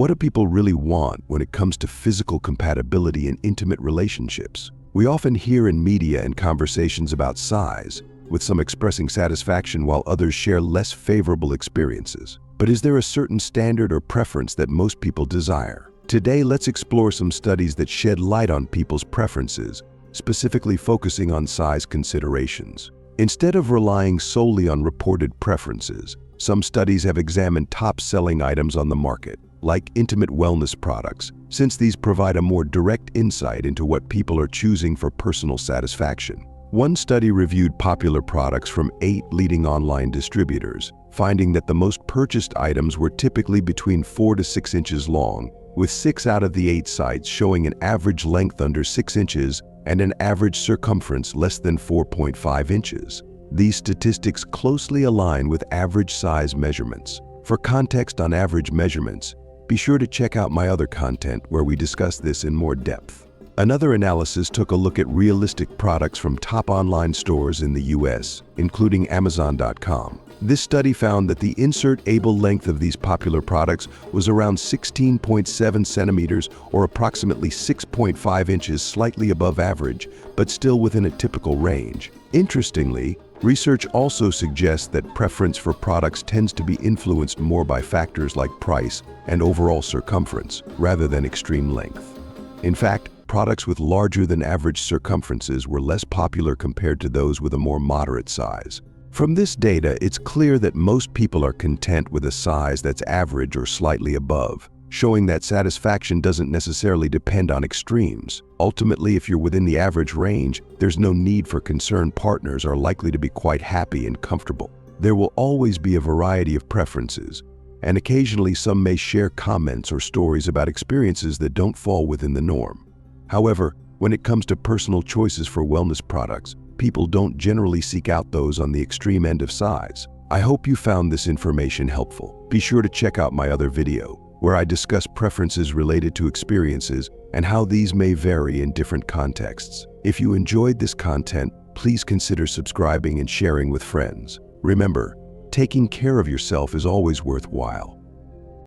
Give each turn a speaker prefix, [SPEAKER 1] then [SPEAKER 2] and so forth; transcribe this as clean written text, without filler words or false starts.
[SPEAKER 1] What do people really want when it comes to physical compatibility in intimate relationships? We often hear in media and conversations about size, with some expressing satisfaction while others share less favorable experiences. But is there a certain standard or preference that most people desire? Today, let's explore some studies that shed light on people's preferences, specifically focusing on size considerations. Instead of relying solely on reported preferences, some studies have examined top-selling items on the market, like intimate wellness products, since these provide a more direct insight into what people are choosing for personal satisfaction. One study reviewed popular products from 8 leading online distributors, finding that the most purchased items were typically between 4 to 6 inches long, with 6 out of the 8 sites showing an average length under 6 inches and an average circumference less than 4.5 inches. These statistics closely align with average size measurements. For context on average measurements, be sure to check out my other content where we discuss this in more depth. Another analysis took a look at realistic products from top online stores in the US, including Amazon.com. This study found that the insert-able length of these popular products was around 16.7 centimeters or approximately 6.5 inches, slightly above average, but still within a typical range. Interestingly, research also suggests that preference for products tends to be influenced more by factors like price and overall circumference, rather than extreme length. In fact, products with larger than average circumferences were less popular compared to those with a more moderate size. From this data, it's clear that most people are content with a size that's average or slightly above, showing that satisfaction doesn't necessarily depend on extremes. Ultimately, if you're within the average range, there's no need for concern. Partners are likely to be quite happy and comfortable. There will always be a variety of preferences, and occasionally some may share comments or stories about experiences that don't fall within the norm. However, when it comes to personal choices for wellness products, people don't generally seek out those on the extreme end of size. I hope you found this information helpful. Be sure to check out my other video, where I discuss preferences related to experiences and how these may vary in different contexts. If you enjoyed this content, please consider subscribing and sharing with friends. Remember, taking care of yourself is always worthwhile.